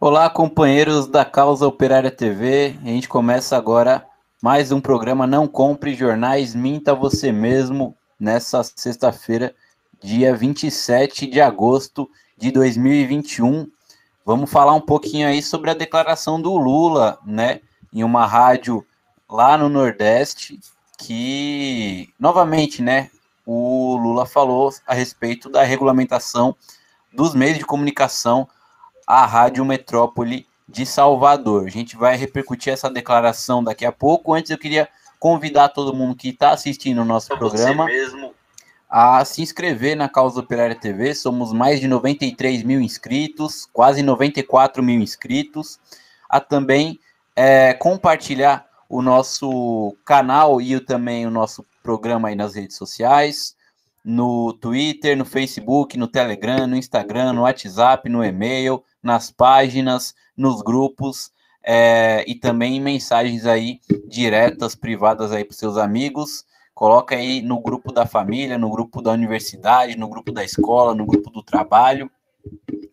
Olá, companheiros da Causa Operária TV. A gente começa agora mais um programa Não Compre Jornais, Minta Você Mesmo, nessa sexta-feira, dia 27 de agosto de 2021. Vamos falar um pouquinho aí sobre a declaração do Lula, né, em uma rádio lá no Nordeste, que, novamente, né, o Lula falou a respeito da regulamentação dos meios de comunicação à Rádio Metrópole de Salvador. A gente vai repercutir essa declaração daqui a pouco. Antes, eu queria convidar todo mundo que está assistindo o nosso programa a se inscrever na Causa Operária TV. Somos mais de 93 mil inscritos, quase 94 mil inscritos. A também compartilhar o nosso canal e também o nosso programa aí nas redes sociais, no Twitter, no Facebook, no Telegram, no Instagram, no WhatsApp, no e-mail, nas páginas, nos grupos e também em mensagens aí diretas, privadas aí para os seus amigos. Coloca aí no grupo da família, no grupo da universidade, no grupo da escola, no grupo do trabalho.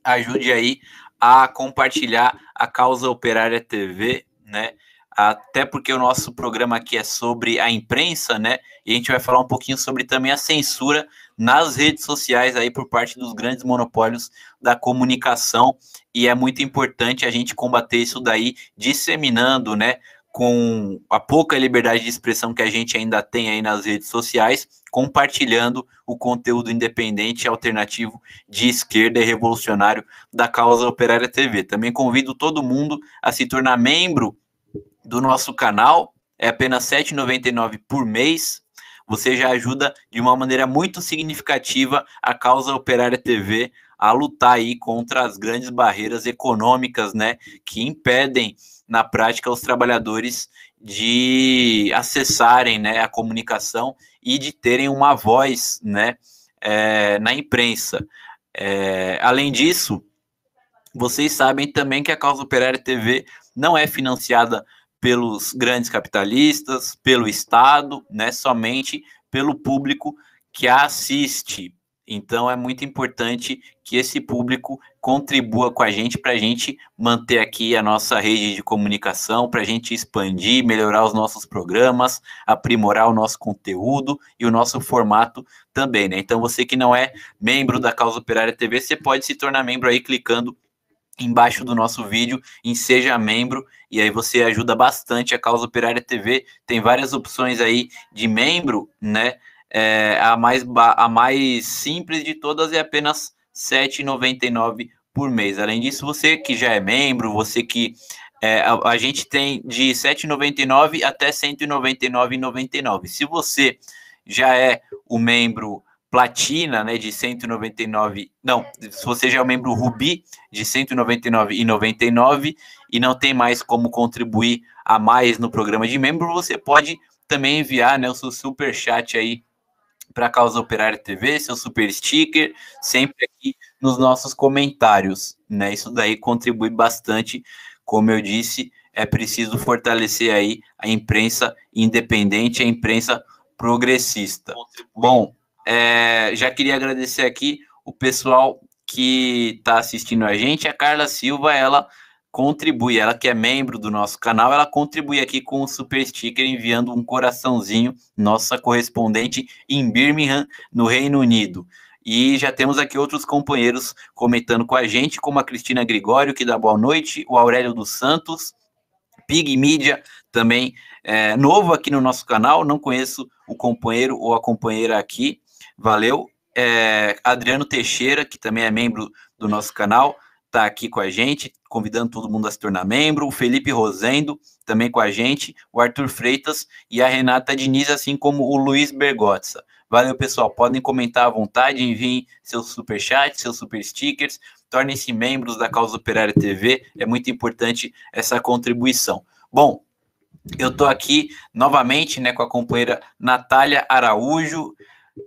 Ajude aí a compartilhar a Causa Operária TV, né? Até porque o nosso programa aqui é sobre a imprensa, né? E a gente vai falar um pouquinho sobre também a censura nas redes sociais aí por parte dos grandes monopólios da comunicação. E é muito importante a gente combater isso daí, disseminando, né? Com a pouca liberdade de expressão que a gente ainda tem aí nas redes sociais, compartilhando o conteúdo independente, alternativo, de esquerda e revolucionário da Causa Operária TV. Também convido todo mundo a se tornar membro do nosso canal, é apenas R$ 7,99 por mês. Você já ajuda de uma maneira muito significativa a Causa Operária TV a lutar aí contra as grandes barreiras econômicas, né, que impedem na prática os trabalhadores de acessarem, né, a comunicação e de terem uma voz, né, na imprensa. Além disso, vocês sabem também que a Causa Operária TV não é financiada pelos grandes capitalistas, pelo Estado, né, somente pelo público que a assiste. Então é muito importante que esse público contribua com a gente para a gente manter aqui a nossa rede de comunicação, para a gente expandir, melhorar os nossos programas, aprimorar o nosso conteúdo e o nosso formato também, né? Então você que não é membro da Causa Operária TV, você pode se tornar membro aí clicando embaixo do nosso vídeo em Seja Membro, e aí você ajuda bastante a Causa Operária TV. Tem várias opções aí de membro, né? A mais simples de todas é apenas R$ 7,99 por mês. Além disso, você que já é membro, você que a gente tem de R$ 7,99 até R$ 199,99. Se você já é o membro Platina, né, de 199, não, se você já é um membro Rubi, de 199,99 e não tem mais como contribuir a mais no programa de membro, você pode também enviar, né, o seu super chat aí para a Causa Operária TV, seu super sticker, sempre aqui nos nossos comentários, né? Isso daí contribui bastante, como eu disse, é preciso fortalecer aí a imprensa independente, a imprensa progressista. Bom, já queria agradecer aqui o pessoal que está assistindo a gente. A Carla Silva, ela contribui, ela que é membro do nosso canal, ela contribui aqui com o super sticker, enviando um coraçãozinho, nossa correspondente em Birmingham, no Reino Unido. E já temos aqui outros companheiros comentando com a gente, como a Cristina Gregório, que dá boa noite, o Aurélio dos Santos, Pig Mídia, também novo aqui no nosso canal, não conheço o companheiro ou a companheira aqui, valeu. Adriano Teixeira, que também é membro do nosso canal, está aqui com a gente, convidando todo mundo a se tornar membro. O Felipe Rosendo, também com a gente. O Arthur Freitas e a Renata Diniz, assim como o Luiz Bergotza. Valeu, pessoal. Podem comentar à vontade, enviem seus superchats, seus super stickers. Tornem-se membros da Causa Operária TV. É muito importante essa contribuição. Bom, eu estou aqui novamente, né, com a companheira Natália Araújo,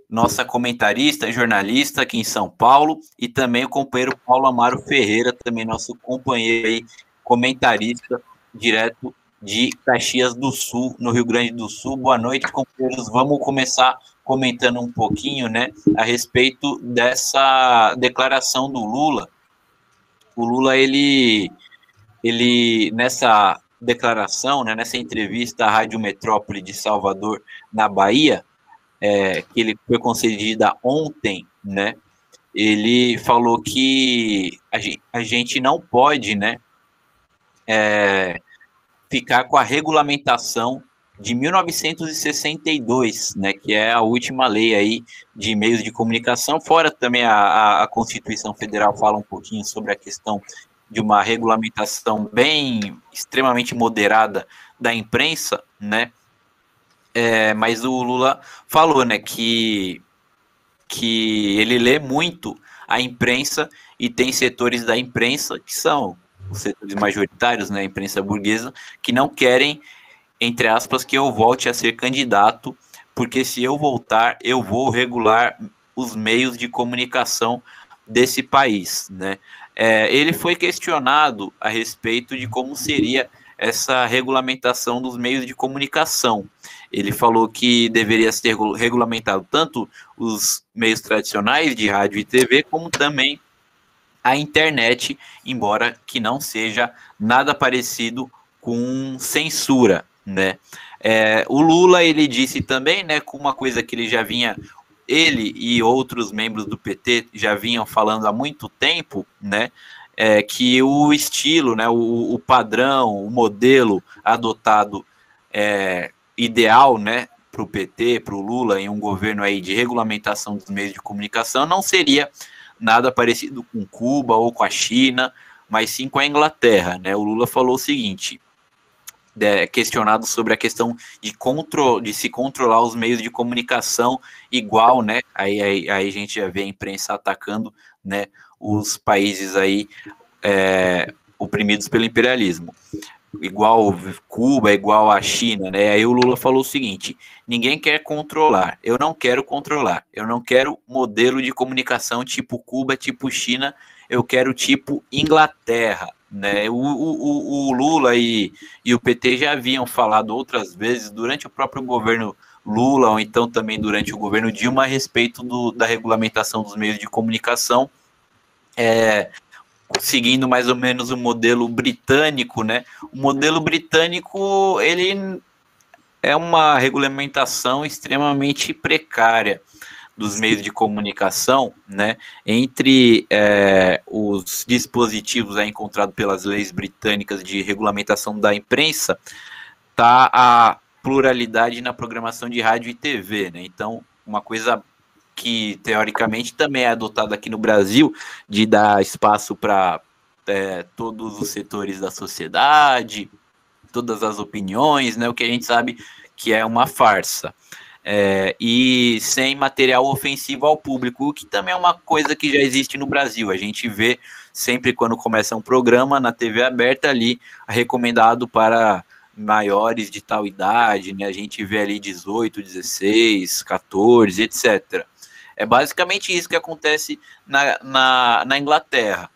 nossa comentarista, jornalista aqui em São Paulo, e também o companheiro Paulo Amaro Ferreira, também nosso companheiro aí, comentarista, direto de Caxias do Sul, no Rio Grande do Sul. Boa noite, companheiros. Vamos começar comentando um pouquinho, né, a respeito dessa declaração do Lula. O Lula, ele ele nessa declaração, né, nessa entrevista à Rádio Metrópole de Salvador, na Bahia, que ele foi concedida ontem, né, ele falou que a gente não pode, né, ficar com a regulamentação de 1962, né, que é a última lei aí de meios de comunicação, fora também a Constituição Federal fala um pouquinho sobre a questão de uma regulamentação bem extremamente moderada da imprensa, né, mas o Lula falou, né, que ele lê muito a imprensa e tem setores da imprensa que são os setores majoritários, né, a imprensa burguesa, que não querem, entre aspas, que eu volte a ser candidato, porque se eu voltar, eu vou regular os meios de comunicação desse país, né? Ele foi questionado a respeito de como seria essa regulamentação dos meios de comunicação. Ele falou que deveria ser regulamentado tanto os meios tradicionais de rádio e TV, como também a internet, embora que não seja nada parecido com censura, né? O Lula, ele disse também, né, com uma coisa que ele já vinha, ele e outros membros do PT já vinham falando há muito tempo, né, que o estilo, né, o padrão, o modelo adotado ideal, né, para o PT, para o Lula, em um governo aí de regulamentação dos meios de comunicação, não seria nada parecido com Cuba ou com a China, mas sim com a Inglaterra, né? O Lula falou o seguinte, questionado sobre a questão de se controlar os meios de comunicação igual, né? Aí a gente já vê a imprensa atacando, né, os países aí oprimidos pelo imperialismo, igual Cuba, igual a China, né? Aí o Lula falou o seguinte: ninguém quer controlar, eu não quero controlar, eu não quero modelo de comunicação tipo Cuba, tipo China, eu quero tipo Inglaterra, né? O Lula e o PT já haviam falado outras vezes durante o próprio governo Lula, ou então também durante o governo Dilma, a respeito da regulamentação dos meios de comunicação, seguindo mais ou menos o modelo britânico, né? O modelo britânico, ele é uma regulamentação extremamente precária dos meios de comunicação, né? Entre os dispositivos encontrados pelas leis britânicas de regulamentação da imprensa, tá a pluralidade na programação de rádio e TV, né? Então, uma coisa que teoricamente também é adotada aqui no Brasil, de dar espaço para todos os setores da sociedade, todas as opiniões, né? O que a gente sabe que é uma farsa. E sem material ofensivo ao público, o que também é uma coisa que já existe no Brasil. A gente vê sempre quando começa um programa na TV aberta ali, recomendado para maiores de tal idade, né? A gente vê ali 18, 16, 14, etc. É basicamente isso que acontece na Inglaterra.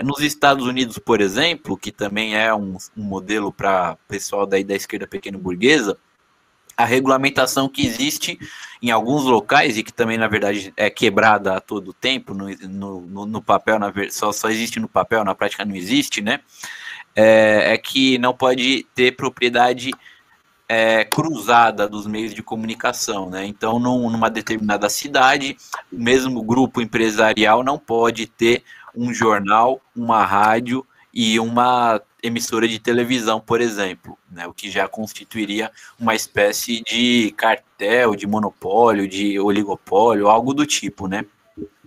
Nos Estados Unidos, por exemplo, que também é um modelo para o pessoal daí da esquerda pequeno-burguesa, a regulamentação que existe em alguns locais, e que também, na verdade, é quebrada a todo tempo, no papel, só existe no papel, na prática não existe, né? É que não pode ter propriedade cruzada dos meios de comunicação, né? Então, numa determinada cidade, o mesmo grupo empresarial não pode ter um jornal, uma rádio e uma emissora de televisão, por exemplo, né? O que já constituiria uma espécie de cartel, de monopólio, de oligopólio, algo do tipo, né?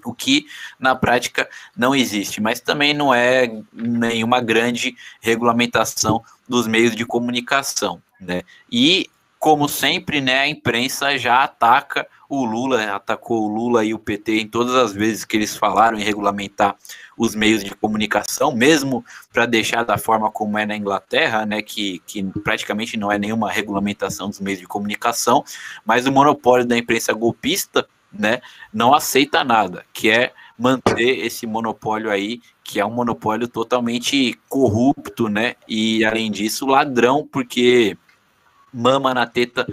O que na prática não existe, mas também não é nenhuma grande regulamentação dos meios de comunicação, né? E, como sempre, né, a imprensa já ataca o Lula, atacou o Lula e o PT em todas as vezes que eles falaram em regulamentar os meios de comunicação, mesmo para deixar da forma como é na Inglaterra, né, que praticamente não é nenhuma regulamentação dos meios de comunicação, mas o monopólio da imprensa golpista, né, não aceita nada, que é manter esse monopólio aí, que é um monopólio totalmente corrupto, né, e além disso ladrão, porque mama na teta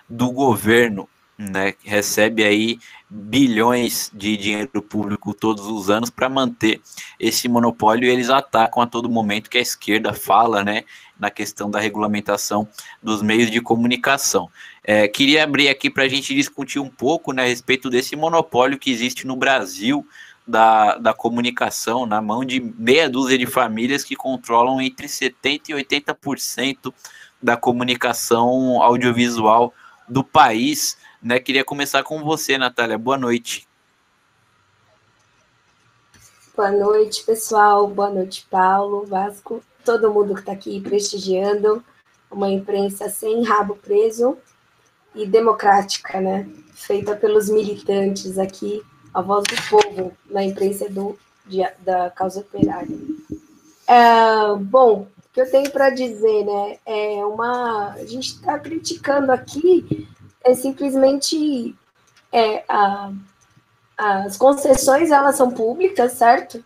do governo, né, recebe aí bilhões de dinheiro público todos os anos para manter esse monopólio, e eles atacam a todo momento que a esquerda fala, né, na questão da regulamentação dos meios de comunicação. Queria abrir aqui para a gente discutir um pouco, né, a respeito desse monopólio que existe no Brasil da comunicação, na mão de meia dúzia de famílias que controlam entre 70% e 80% da comunicação audiovisual do país, né? Queria começar com você, Natália. Boa noite. Boa noite, pessoal. Boa noite, Paulo, Vasco, todo mundo que está aqui prestigiando uma imprensa sem rabo preso e democrática, né? Feita pelos militantes aqui, a voz do povo na imprensa da causa operária. Bom, o que eu tenho para dizer, né? A gente está criticando aqui simplesmente as concessões, elas são públicas, certo?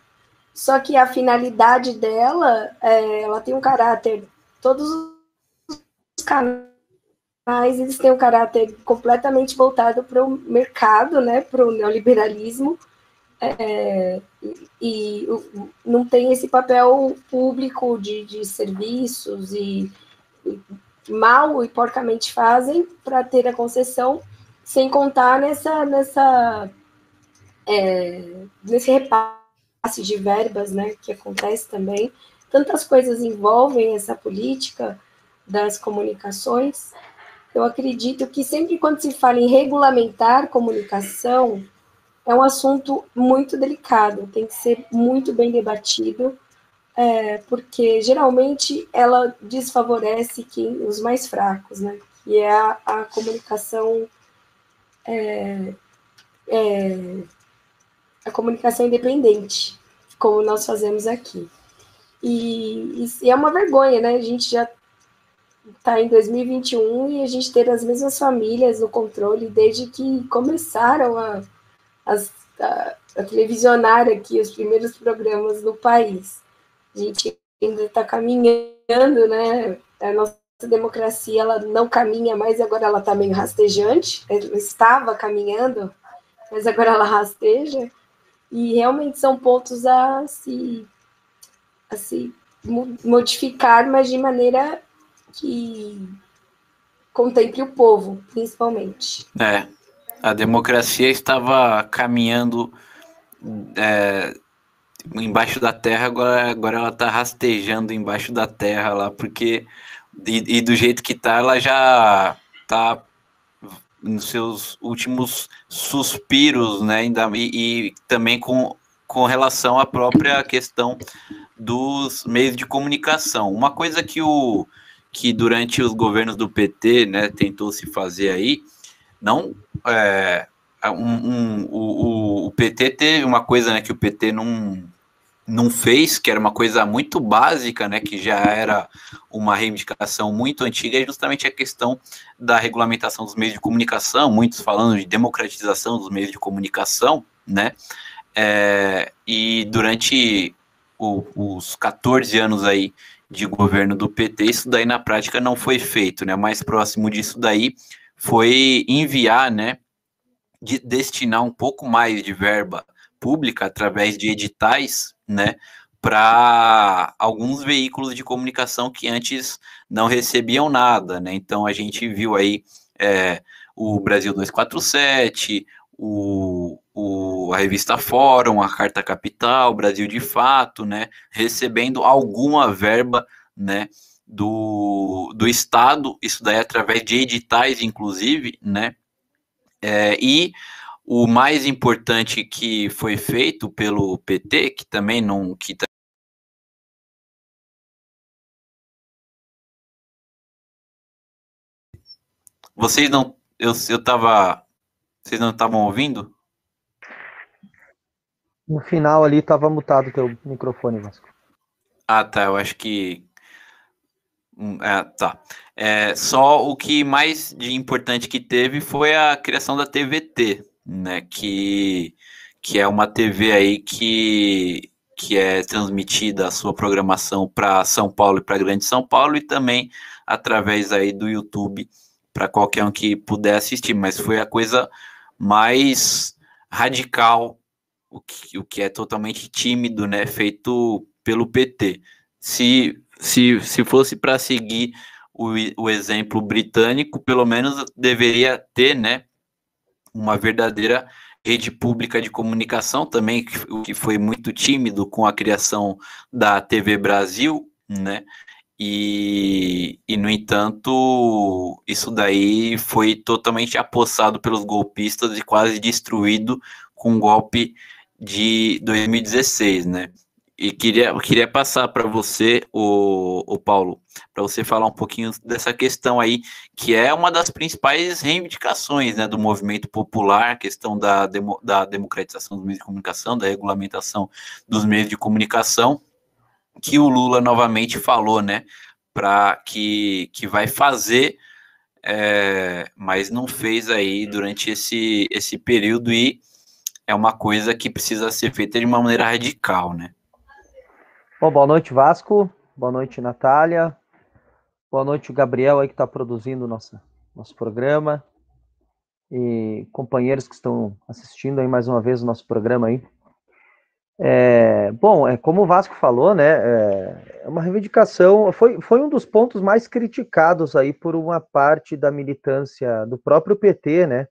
Só que a finalidade dela, ela tem um caráter, todos os canais, eles têm um caráter completamente voltado para o mercado, né, para o neoliberalismo, e não tem esse papel público de serviços, e mal e porcamente fazem para ter a concessão, sem contar nesse repasse de verbas, né, que acontece também. Tantas coisas envolvem essa política das comunicações. Eu acredito que sempre quando se fala em regulamentar comunicação, é um assunto muito delicado, tem que ser muito bem debatido, porque geralmente ela desfavorece os mais fracos, né? Que é a comunicação a comunicação independente, como nós fazemos aqui. E é uma vergonha, né? A gente já está em 2021 e a gente ter as mesmas famílias no controle desde que começaram a televisionar aqui os primeiros programas no país. A gente ainda está caminhando, né? A nossa democracia, ela não caminha mais, agora ela está meio rastejante. Ela estava caminhando, mas agora ela rasteja. E realmente são pontos a se modificar, mas de maneira que contemple o povo, principalmente. A democracia estava caminhando embaixo da terra, agora ela está rastejando embaixo da terra lá, porque e do jeito que está, ela já está nos seus últimos suspiros, né? E também com relação à própria questão dos meios de comunicação. Uma coisa que durante os governos do PT, né, tentou se fazer aí, não o PT teve uma coisa, né, que o PT não fez, que era uma coisa muito básica, né, que já era uma reivindicação muito antiga, é justamente a questão da regulamentação dos meios de comunicação, muitos falando de democratização dos meios de comunicação, né, e durante os 14 anos aí de governo do PT, isso daí na prática não foi feito, né, mais próximo disso daí foi enviar, né, de destinar um pouco mais de verba pública através de editais, né, para alguns veículos de comunicação que antes não recebiam nada, né? Então a gente viu aí o Brasil 247, a revista Fórum, a Carta Capital, Brasil de Fato, né, recebendo alguma verba, né, do Estado, isso daí através de editais, inclusive, né, e o mais importante que foi feito pelo PT, que também não. Vocês não. Eu tava. Vocês não estavam ouvindo? No final ali estava mutado teu microfone, Vasco. Ah, tá. Eu acho que. Tá. Só o que mais de importante que teve foi a criação da TVT, né? Que é uma TV aí que é transmitida a sua programação para São Paulo e para Grande São Paulo, e também através aí do YouTube para qualquer um que puder assistir, mas foi a coisa mais radical, o que é totalmente tímido, né, feito pelo PT. Se fosse para seguir o exemplo britânico, pelo menos deveria ter, né, uma verdadeira rede pública de comunicação também, o que foi muito tímido com a criação da TV Brasil, né, no entanto, isso daí foi totalmente apossado pelos golpistas e quase destruído com o golpe de 2016, né? E queria passar para você, o Paulo, para você falar um pouquinho dessa questão aí, que é uma das principais reivindicações, né, do movimento popular, a questão da democratização dos meios de comunicação, da regulamentação dos meios de comunicação, que o Lula novamente falou, né, para que vai fazer, mas não fez aí durante esse período, e é uma coisa que precisa ser feita de uma maneira radical, né? Bom, boa noite, Vasco. Boa noite, Natália. Boa noite, Gabriel, aí que está produzindo nosso programa. E companheiros que estão assistindo aí mais uma vez o nosso programa aí. Bom, como o Vasco falou, né, é uma reivindicação, foi um dos pontos mais criticados aí por uma parte da militância do próprio PT, né,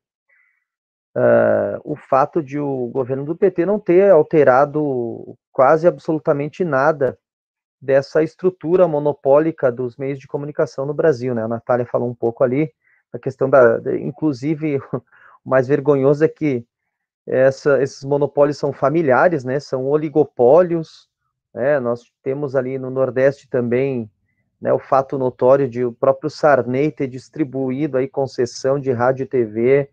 o fato de o governo do PT não ter alterado quase absolutamente nada dessa estrutura monopólica dos meios de comunicação no Brasil, né, a Natália falou um pouco ali, a questão inclusive, o mais vergonhoso é que esses monopólios são familiares, né, são oligopólios, né, nós temos ali no Nordeste também, né, o fato notório de o próprio Sarney ter distribuído aí concessão de rádio e TV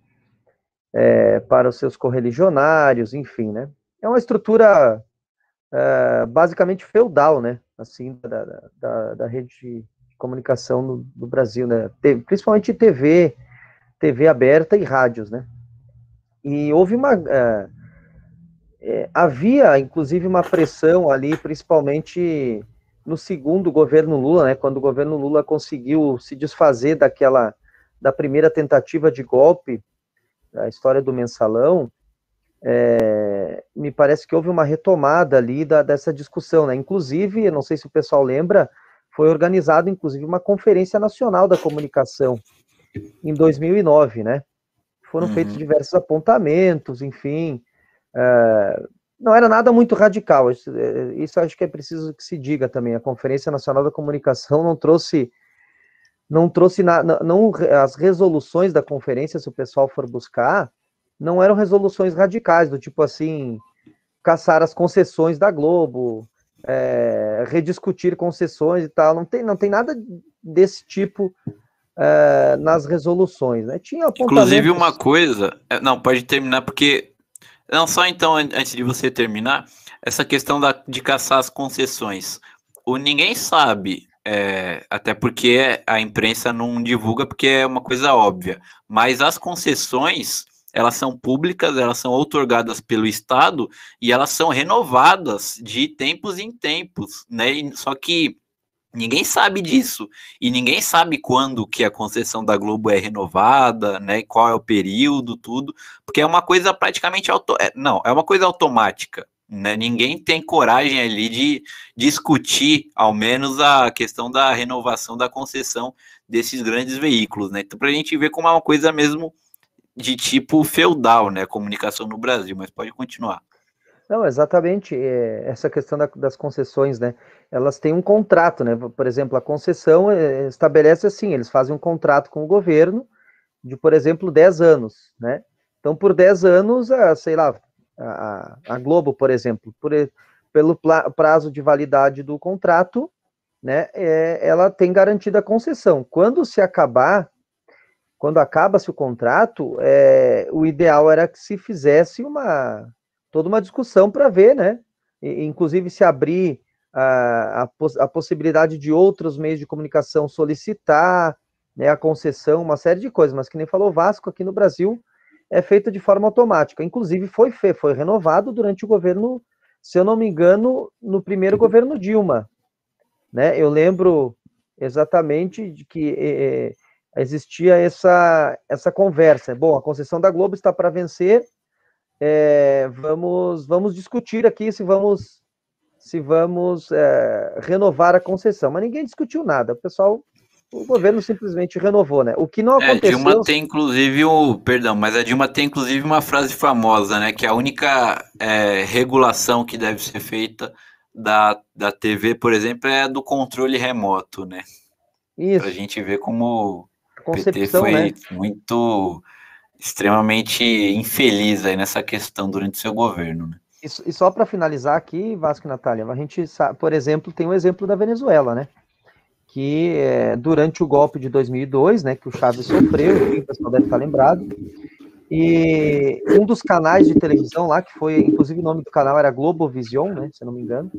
para os seus correligionários, enfim, né, é uma estrutura basicamente feudal, né, assim, da rede de comunicação do Brasil, né, principalmente TV aberta e rádios, né. E houve havia, inclusive, uma pressão ali, principalmente no segundo governo Lula, né, quando o governo Lula conseguiu se desfazer da primeira tentativa de golpe, a história do mensalão, me parece que houve uma retomada ali dessa discussão, né, inclusive, eu não sei se o pessoal lembra, foi organizada, inclusive, uma Conferência Nacional da Comunicação, em 2009, né, foram feitos diversos apontamentos, enfim, não era nada muito radical, isso acho que é preciso que se diga também, a Conferência Nacional da Comunicação não trouxe as resoluções da conferência, se o pessoal for buscar, não eram resoluções radicais, do tipo assim, caçar as concessões da Globo, rediscutir concessões e tal, não tem nada desse tipo nas resoluções, né? Tinha apontamentos... Inclusive uma coisa... Não, pode terminar, porque... Não, só então, antes de você terminar, essa questão de caçar as concessões. Ninguém sabe, até porque a imprensa não divulga, porque é uma coisa óbvia, mas as concessões, elas são públicas, elas são outorgadas pelo Estado e elas são renovadas de tempos em tempos, né? Só que ninguém sabe disso, e ninguém sabe quando que a concessão da Globo é renovada, né, qual é o período, tudo, porque é uma coisa praticamente é uma coisa automática, né, ninguém tem coragem ali de discutir, ao menos, a questão da renovação da concessão desses grandes veículos, né, então pra gente ver como é uma coisa mesmo de tipo feudal, né, a comunicação no Brasil, mas pode continuar. Não, exatamente, essa questão das concessões, né, elas têm um contrato, né, por exemplo, a concessão estabelece assim, eles fazem um contrato com o governo de, por exemplo, 10 anos, né, então por 10 anos, sei lá, a Globo, por exemplo, pelo prazo de validade do contrato, né, ela tem garantida a concessão, quando acaba-se o contrato, o ideal era que se fizesse toda uma discussão para ver, né? Inclusive se abrir a possibilidade de outros meios de comunicação solicitar, né, a concessão, uma série de coisas, mas que nem falou o Vasco, aqui no Brasil é feito de forma automática. Inclusive foi renovado durante o governo, se eu não me engano, no primeiro governo Dilma, né? Eu lembro exatamente de que existia essa conversa. Bom, a concessão da Globo está para vencer, vamos discutir aqui se vamos renovar a concessão. Mas ninguém discutiu nada, o governo simplesmente renovou, né? O que não aconteceu... Dilma tem inclusive mas a Dilma tem inclusive uma frase famosa, né? Que a única regulação que deve ser feita da TV, por exemplo, é a do controle remoto, né? Isso. Pra gente ver como o PT foi, né, muito extremamente infeliz aí nessa questão durante seu governo, né? E só para finalizar aqui, Vasco e Natália, a gente sabe, por exemplo, tem o exemplo da Venezuela, né? Que durante o golpe de 2002, né, que o Chávez sofreu, o pessoal deve estar lembrado, e um dos canais de televisão lá, que foi, inclusive o nome do canal era Globovision, né, se eu não me engano,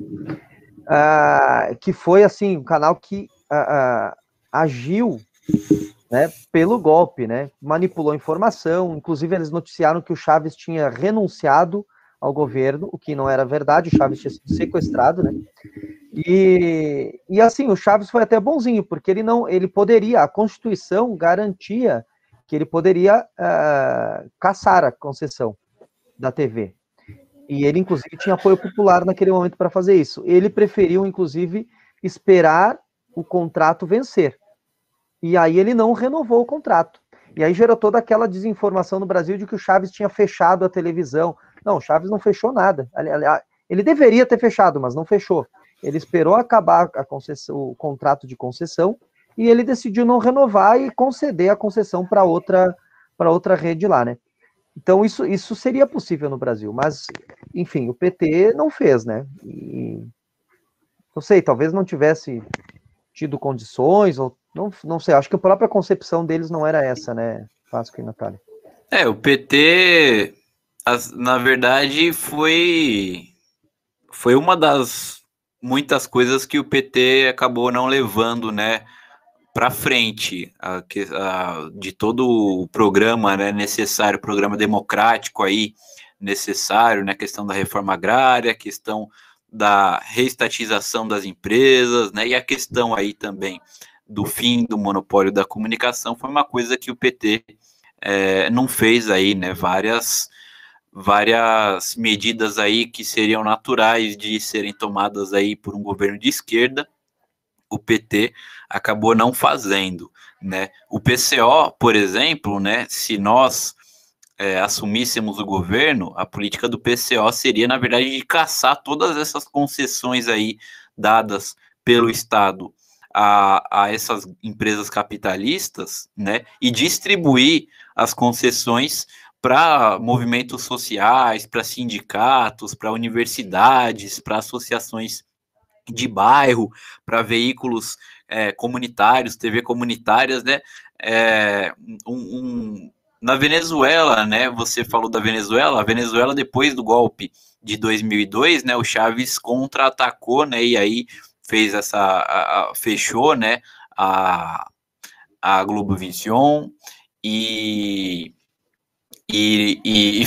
que foi, assim, um canal que agiu, né, pelo golpe, né, manipulou informação, inclusive eles noticiaram que o Chávez tinha renunciado ao governo, o que não era verdade, o Chávez tinha sido sequestrado, né, e assim, o Chávez foi até bonzinho, porque ele poderia, a Constituição garantia que ele poderia cassar a concessão da TV, e ele, inclusive, tinha apoio popular naquele momento para fazer isso. Ele preferiu, inclusive, esperar o contrato vencer, e aí ele não renovou o contrato, e aí gerou toda aquela desinformação no Brasil de que o Chávez tinha fechado a televisão. Não, o Chávez não fechou nada, ele deveria ter fechado, mas não fechou. Ele esperou acabar o contrato de concessão e ele decidiu não renovar e conceder a concessão para outra rede lá, né? Então isso seria possível no Brasil, mas, enfim, o PT não fez, né? E, não sei, talvez não tivesse tido condições, ou não sei, acho que a própria concepção deles não era essa, né, Vasco e Natália? O PT, na verdade, foi uma das muitas coisas que o PT acabou não levando, né, para frente, de todo o programa, né, necessário, programa democrático aí necessário, né, questão da reforma agrária, questão da reestatização das empresas, né, e a questão aí também do fim do monopólio da comunicação foi uma coisa que o PT não fez aí, né, várias medidas aí que seriam naturais de serem tomadas aí por um governo de esquerda, o PT acabou não fazendo, né? O PCO, por exemplo, né, se nós assumíssemos o governo, a política do PCO seria, na verdade, de caçar todas essas concessões aí dadas pelo Estado a essas empresas capitalistas, né, e distribuir as concessões para movimentos sociais, para sindicatos, para universidades, para associações de bairro, para veículos comunitários, TV comunitárias, né? Na Venezuela, né? Você falou da Venezuela. A Venezuela, depois do golpe de 2002, né? O Chávez contra-atacou, né? E aí fez fechou, né? A Globovision e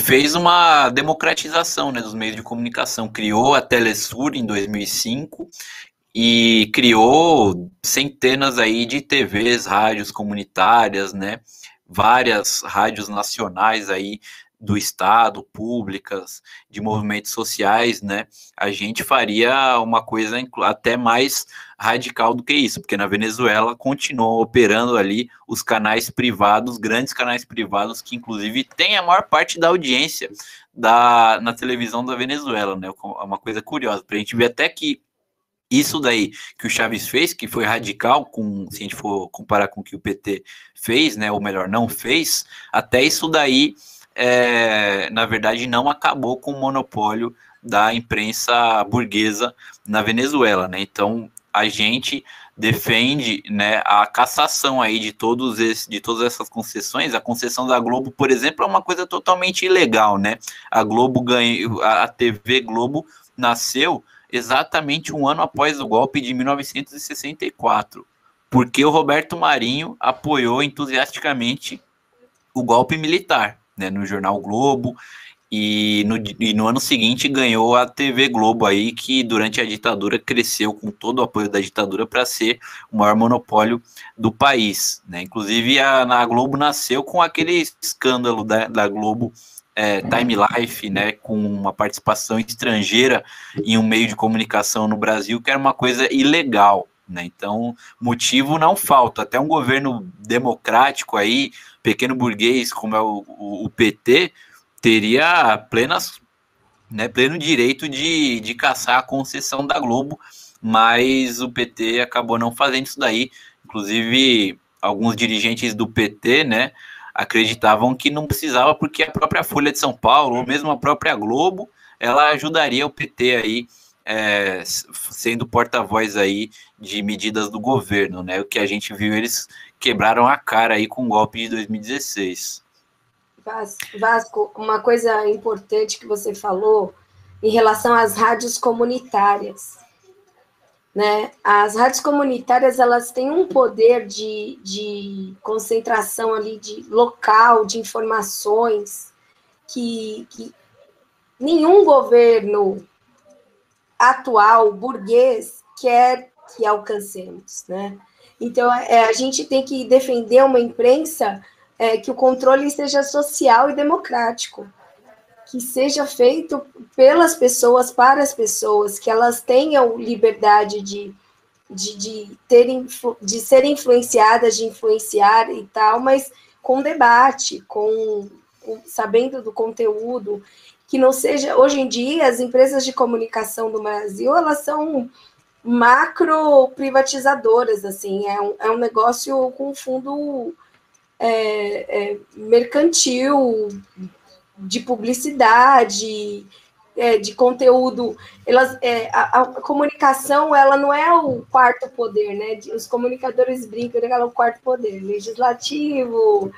fez uma democratização, né, dos meios de comunicação. Criou a Telesur em 2005 e criou centenas aí de TVs, rádios comunitárias, né, várias rádios nacionais aí do Estado, públicas, de movimentos sociais, né, a gente faria uma coisa até mais radical do que isso, porque na Venezuela continuam operando ali os canais privados, grandes canais privados, que inclusive tem a maior parte da audiência na televisão da Venezuela, né, é uma coisa curiosa, para a gente ver até que isso daí que o Chávez fez, que foi radical, se a gente for comparar com o que o PT fez, né, ou melhor, não fez, até isso daí na verdade, não acabou com o monopólio da imprensa burguesa na Venezuela, né? Então, a gente defende, né, a cassação aí de todas essas concessões. A concessão da Globo, por exemplo, é uma coisa totalmente ilegal, né? A TV Globo nasceu exatamente um ano após o golpe de 1964, porque o Roberto Marinho apoiou entusiasticamente o golpe militar, né, no jornal Globo, e no ano seguinte ganhou a TV Globo aí, que durante a ditadura cresceu com todo o apoio da ditadura para ser o maior monopólio do país, né? Inclusive a Globo nasceu com aquele escândalo da Globo, Time Life, né, com uma participação estrangeira em um meio de comunicação no Brasil, que era uma coisa ilegal, né? Então, motivo não falta. Até um governo democrático aí, pequeno burguês, como é o PT, teria pleno direito de caçar a concessão da Globo, mas o PT acabou não fazendo isso daí. Inclusive, alguns dirigentes do PT, né, acreditavam que não precisava, porque a própria Folha de São Paulo, ou mesmo a própria Globo, ela ajudaria o PT aí, sendo porta-voz aí de medidas do governo, né? O que a gente viu, eles quebraram a cara aí com o golpe de 2016. Vasco, uma coisa importante que você falou em relação às rádios comunitárias, né? As rádios comunitárias, elas têm um poder de concentração ali, de local, de informações, que nenhum governo atual, burguês, quer que alcancemos, né? Então, a gente tem que defender uma imprensa que o controle seja social e democrático, que seja feito pelas pessoas, para as pessoas, que elas tenham liberdade de serem influenciadas, de influenciar e tal, mas com debate, sabendo do conteúdo, que não seja... Hoje em dia, as empresas de comunicação do Brasil, elas são macro privatizadoras, assim, é um negócio com fundo mercantil, de publicidade, de conteúdo. A comunicação, ela não é o quarto poder, né? Os comunicadores brincam que ela é o quarto poder, legislativo,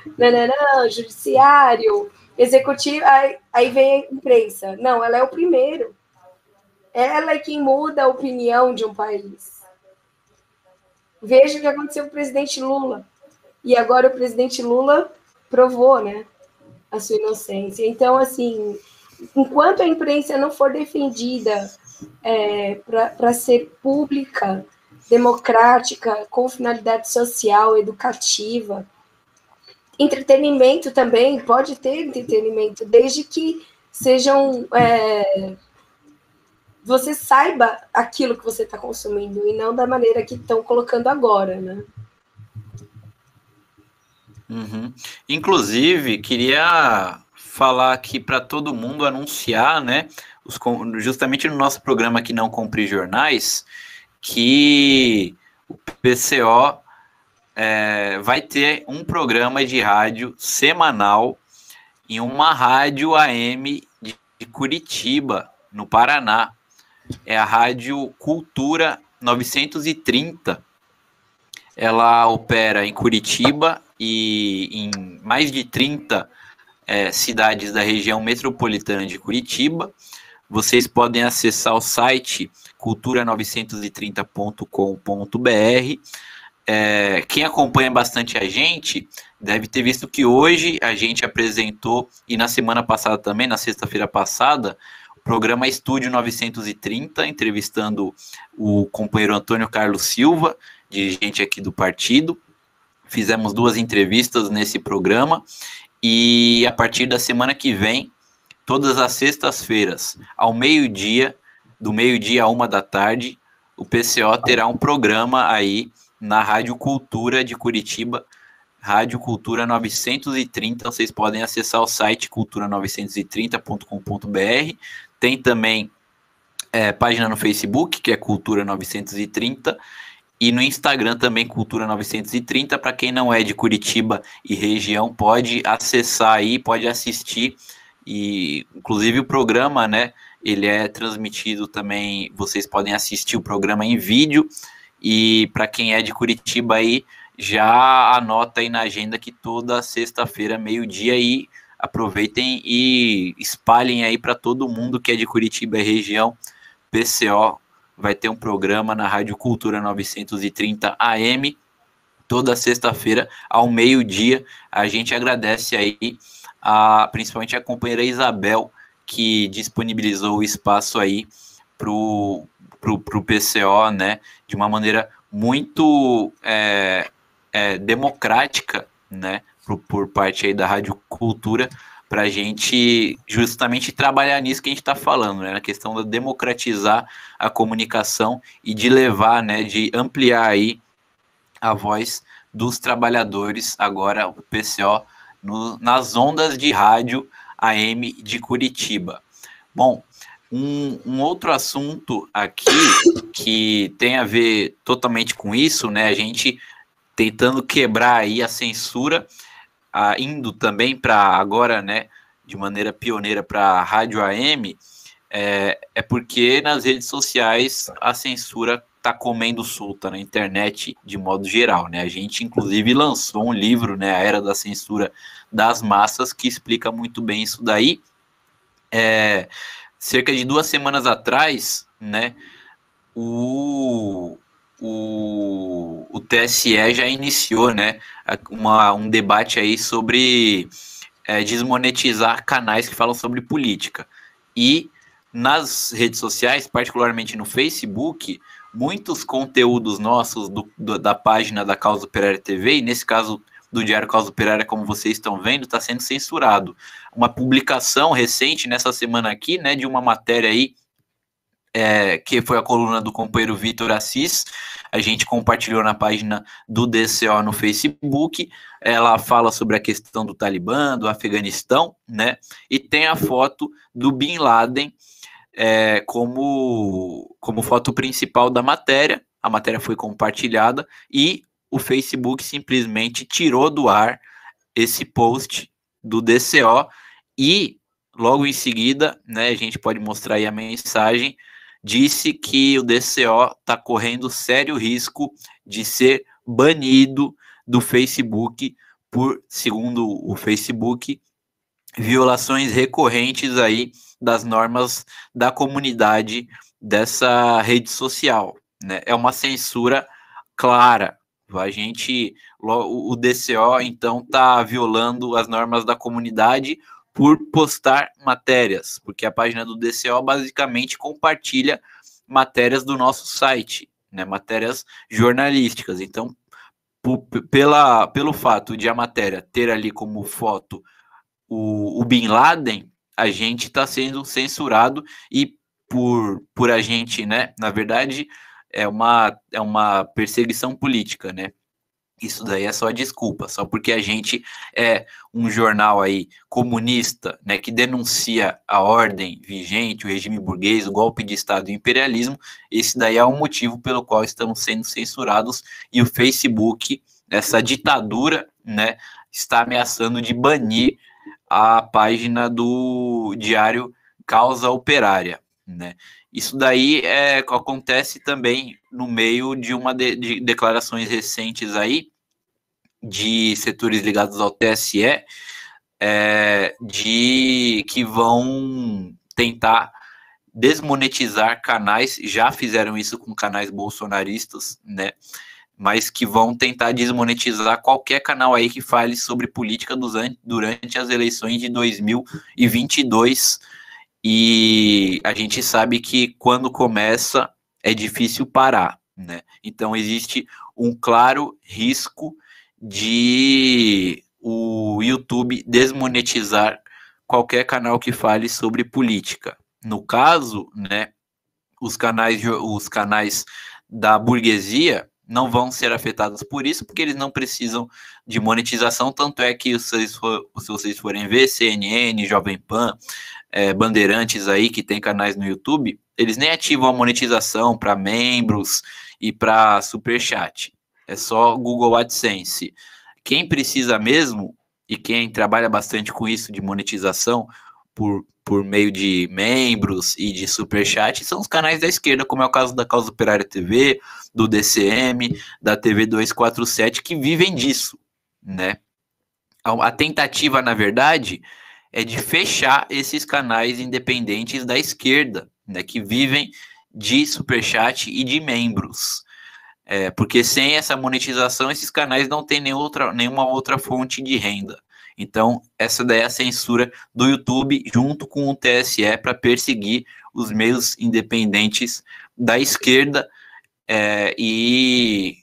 judiciário, executivo, aí vem a imprensa. Não, ela é o primeiro. Ela é quem muda a opinião de um país. Veja o que aconteceu com o presidente Lula. E agora o presidente Lula provou, né, a sua inocência. Então, assim, enquanto a imprensa não for defendida para ser pública, democrática, com finalidade social, educativa, entretenimento também, pode ter entretenimento, desde que sejam... você saiba aquilo que você está consumindo, e não da maneira que estão colocando agora, né? Uhum. Inclusive, queria falar aqui para todo mundo, anunciar, né, justamente no nosso programa aqui Não Compre Jornais, que o PCO vai ter um programa de rádio semanal em uma rádio AM de Curitiba, no Paraná. É a Rádio Cultura 930. Ela opera em Curitiba e em mais de 30 cidades da região metropolitana de Curitiba. Vocês podem acessar o site cultura930.com.br. Quem acompanha bastante a gente deve ter visto que hoje a gente apresentou, e na semana passada também, na sexta-feira passada, o programa Estúdio 930, entrevistando o companheiro Antônio Carlos Silva, dirigente aqui do partido. Fizemos 2 entrevistas nesse programa, e a partir da semana que vem, todas as sextas-feiras, ao meio-dia, do meio-dia a 1h, o PCO terá um programa aí na Rádio Cultura de Curitiba, Rádio Cultura 930. Vocês podem acessar o site cultura930.com.br. Tem também página no Facebook, que é Cultura 930, e no Instagram também, Cultura 930. Para quem não é de Curitiba e região, pode acessar aí, pode assistir. E inclusive o programa, né, ele é transmitido também, vocês podem assistir o programa em vídeo. E para quem é de Curitiba aí, já anota aí na agenda que toda sexta-feira, meio-dia, aí aproveitem e espalhem aí para todo mundo que é de Curitiba e região. PCO vai ter um programa na Rádio Cultura 930 AM, toda sexta-feira, ao meio-dia. A gente agradece aí, principalmente a companheira Isabel, que disponibilizou o espaço aí pro PCO, né, de uma maneira muito democrática, né, por parte aí da Rádio Cultura, para a gente justamente trabalhar nisso que a gente está falando, né, na questão de democratizar a comunicação e de levar, né, de ampliar aí a voz dos trabalhadores, agora o PCO, nas ondas de rádio AM de Curitiba. Bom, um outro assunto aqui que tem a ver totalmente com isso, né, a gente tentando quebrar aí a censura, indo também para agora, né, de maneira pioneira para a rádio AM, é porque nas redes sociais a censura está comendo solta na internet de modo geral, né? A gente, inclusive, lançou um livro, né, A Era da Censura das Massas, que explica muito bem isso daí. Cerca de 2 semanas atrás, né, o TSE já iniciou, né, um debate aí sobre desmonetizar canais que falam sobre política. E nas redes sociais, particularmente no Facebook, muitos conteúdos nossos da página da Causa Operária TV, e nesse caso do Diário Causa Operária, como vocês estão vendo, está sendo censurado. Uma publicação recente, nessa semana aqui, né, de uma matéria aí, que foi a coluna do companheiro Vitor Assis, a gente compartilhou na página do DCO no Facebook. Ela fala sobre a questão do Talibã, do Afeganistão, né, e tem a foto do Bin Laden como foto principal da matéria. A matéria foi compartilhada e o Facebook simplesmente tirou do ar esse post do DCO e logo em seguida, né, a gente pode mostrar aí a mensagem, disse que o DCO está correndo sério risco de ser banido do Facebook por, segundo o Facebook, violações recorrentes aí das normas da comunidade dessa rede social, né? É uma censura clara. O DCO, então, está violando as normas da comunidade por postar matérias, porque a página do DCO basicamente compartilha matérias do nosso site, né, matérias jornalísticas. Então, pelo fato de a matéria ter ali como foto o Bin Laden, a gente está sendo censurado e por a gente, né, na verdade, é uma perseguição política, né? Isso daí é só desculpa, só porque a gente é um jornal aí comunista, né, que denuncia a ordem vigente, o regime burguês, o golpe de Estado e o imperialismo. Esse daí é o motivo pelo qual estamos sendo censurados e o Facebook, essa ditadura, né, está ameaçando de banir a página do Diário Causa Operária, né? Isso daí acontece também no meio de de declarações recentes aí de setores ligados ao TSE, de que vão tentar desmonetizar canais, já fizeram isso com canais bolsonaristas, né? Mas que vão tentar desmonetizar qualquer canal aí que fale sobre política durante as eleições de 2022. E a gente sabe que quando começa é difícil parar, né? Então existe um claro risco de o YouTube desmonetizar qualquer canal que fale sobre política. No caso, né, os canais da burguesia não vão ser afetados por isso, porque eles não precisam de monetização, tanto é que se vocês forem ver, CNN, Jovem Pan, Bandeirantes aí, que tem canais no YouTube, eles nem ativam a monetização para membros e para superchat. É só Google AdSense. Quem precisa mesmo, e quem trabalha bastante com isso de monetização, por meio de membros e de superchat, são os canais da esquerda, como é o caso da Causa Operária TV, do DCM, da TV 247, que vivem disso, né? A tentativa, na verdade, é de fechar esses canais independentes da esquerda, né, que vivem de superchat e de membros. Porque sem essa monetização, esses canais não têm nenhuma outra fonte de renda. Então, essa daí é a censura do YouTube junto com o TSE para perseguir os meios independentes da esquerda, e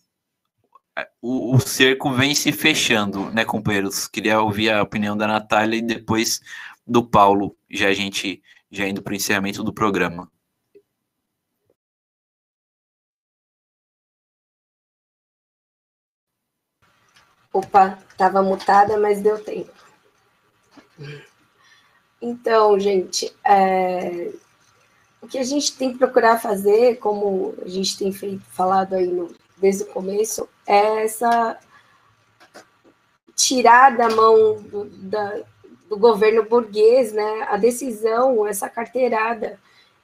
o cerco vem se fechando, né, companheiros? Queria ouvir a opinião da Natália e depois do Paulo, a gente já indo para o encerramento do programa. Opa, estava mutada, mas deu tempo. Então, gente, o que a gente tem que procurar fazer, como a gente tem falado aí desde o começo, é tirar da mão do governo burguês, né, a decisão, essa carteirada.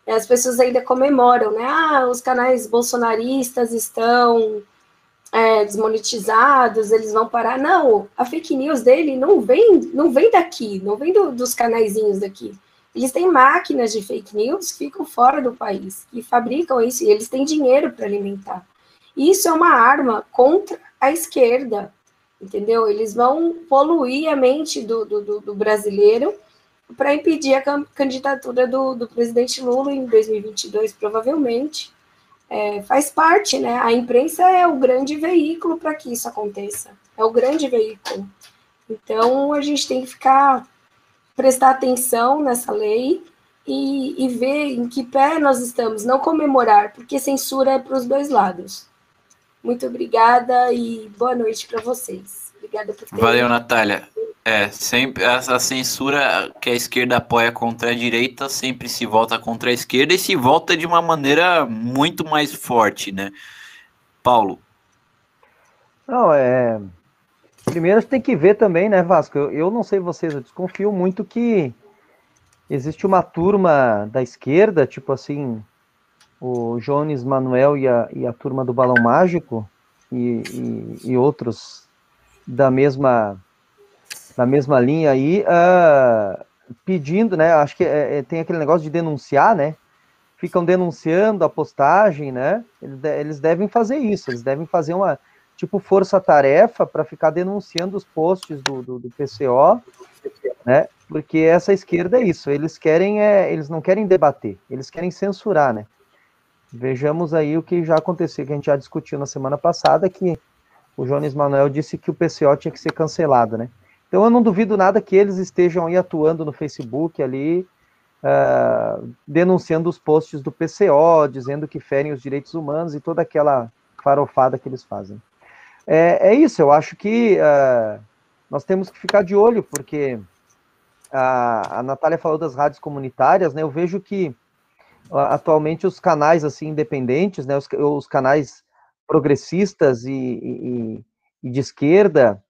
As pessoas ainda comemoram, né? Os canais bolsonaristas estão desmonetizados, eles vão parar. Não, a fake news dele não vem daqui, não vem dos canaizinhos daqui. Eles têm máquinas de fake news que ficam fora do país, que fabricam isso, e eles têm dinheiro para alimentar. E isso é uma arma contra a esquerda, entendeu? Eles vão poluir a mente do brasileiro para impedir a candidatura do presidente Lula em 2022, provavelmente. Faz parte, né? A imprensa é o grande veículo para que isso aconteça. É o grande veículo. Então, a gente tem que prestar atenção nessa lei e ver em que pé nós estamos, não comemorar, porque censura é para os dois lados. Muito obrigada e boa noite para vocês. Obrigada por terem... Valeu, Natália. Sempre a censura que a esquerda apoia contra a direita sempre se volta contra a esquerda e se volta de uma maneira muito mais forte, né? Paulo. Não, primeiro a gente tem que ver também, né, Vasco? Eu não sei vocês, eu desconfio muito que existe uma turma da esquerda, tipo assim, o Jones Manuel e a turma do Balão Mágico e outros da mesma linha aí, pedindo, né? Acho que tem aquele negócio de denunciar, né? Ficam denunciando a postagem, né? Eles devem fazer isso, eles devem fazer uma tipo força-tarefa para ficar denunciando os posts do PCO, né? Porque essa esquerda é isso, eles não querem debater, eles querem censurar, né? Vejamos aí o que já aconteceu, que a gente já discutiu na semana passada, que o Jones Manuel disse que o PCO tinha que ser cancelado, né? Então eu não duvido nada que eles estejam aí atuando no Facebook ali, denunciando os posts do PCO, dizendo que ferem os direitos humanos e toda aquela farofada que eles fazem. É isso, eu acho que nós temos que ficar de olho, porque a Natália falou das rádios comunitárias, né? Eu vejo que atualmente os canais assim independentes, né? Os canais progressistas e de esquerda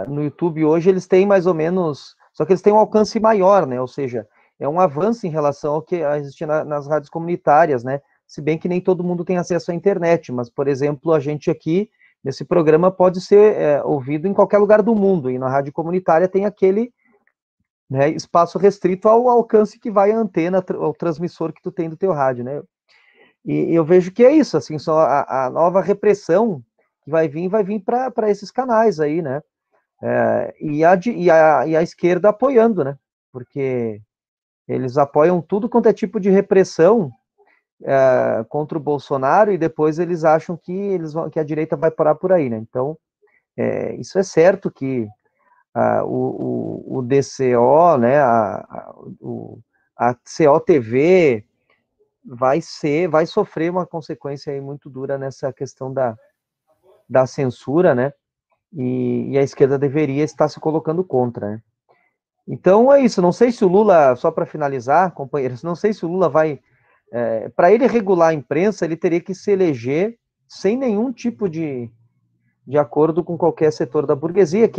no YouTube hoje, eles têm mais ou menos, só que eles têm um alcance maior, né? Ou seja, é um avanço em relação ao que existe nas rádios comunitárias, né? Se bem que nem todo mundo tem acesso à internet, mas, por exemplo, a gente aqui, nesse programa, pode ser ouvido em qualquer lugar do mundo, e na rádio comunitária tem aquele, né, espaço restrito ao alcance que vai a antena, ao transmissor que tu tem do teu rádio, né? E eu vejo que é isso, assim, só a nova repressão que vai vir para esses canais aí, né? E a esquerda apoiando, né? Porque eles apoiam tudo quanto é tipo de repressão contra o Bolsonaro e depois eles acham que a direita vai parar por aí, né? Então, isso é certo que o DCO, né? A COTV vai sofrer uma consequência aí muito dura nessa questão da censura, né? E a esquerda deveria estar se colocando contra, né? Então é isso, não sei se o Lula, só para finalizar, companheiros, não sei se o Lula vai, para ele regular a imprensa, ele teria que se eleger sem nenhum tipo de acordo com qualquer setor da burguesia,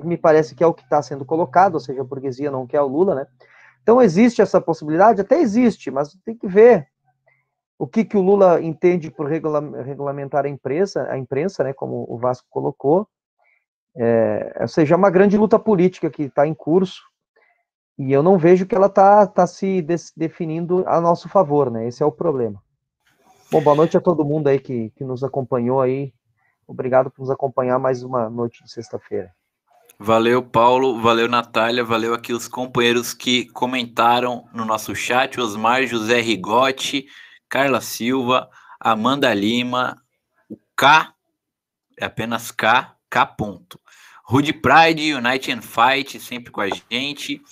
me parece que é o que está sendo colocado, ou seja, a burguesia não quer o Lula, né? Então existe essa possibilidade? Até existe, mas tem que ver o que o Lula entende por regulamentar a imprensa, né, como o Vasco colocou. Ou seja, é uma grande luta política que está em curso, e eu não vejo que ela está se definindo a nosso favor, né? Esse é o problema. Bom, boa noite a todo mundo aí que nos acompanhou aí. Obrigado por nos acompanhar mais uma noite de sexta-feira. Valeu, Paulo, valeu, Natália, valeu aqui os companheiros que comentaram no nosso chat, Osmar José Rigotti, Carla Silva, Amanda Lima, o K, é apenas K, K ponto. Rude Pride, Unite and Fight, sempre com a gente.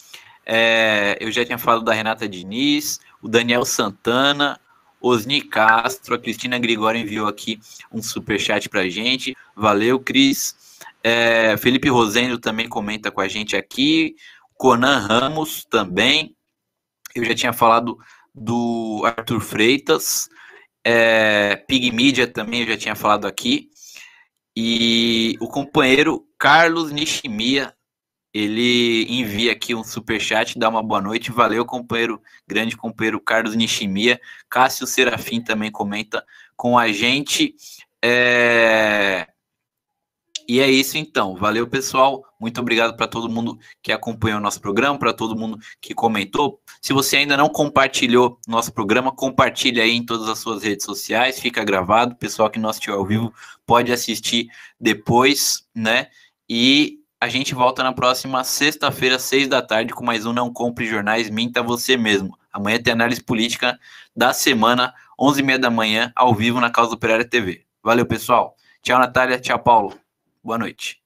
Eu já tinha falado da Renata Diniz, o Daniel Santana, Osni Castro, a Cristina Gregório enviou aqui um superchat pra gente. Valeu, Cris. Felipe Rosendo também comenta com a gente aqui. Conan Ramos também. Eu já tinha falado do Arthur Freitas. Pig Media também eu já tinha falado aqui. E o companheiro Carlos Nishimiya, ele envia aqui um superchat, dá uma boa noite. Valeu, companheiro, grande companheiro Carlos Nishimiya. Cássio Serafim também comenta com a gente. E é isso então. Valeu, pessoal. Muito obrigado para todo mundo que acompanhou o nosso programa, para todo mundo que comentou. Se você ainda não compartilhou nosso programa, compartilhe aí em todas as suas redes sociais. Fica gravado. O pessoal que não assistiu ao vivo pode assistir depois, né? E a gente volta na próxima sexta-feira, 6 da tarde, com mais um Não Compre Jornais, Minta Você Mesmo. Amanhã tem análise política da semana, 11h30 da manhã, ao vivo na Causa Operária TV. Valeu, pessoal. Tchau, Natália. Tchau, Paulo. Boa noite.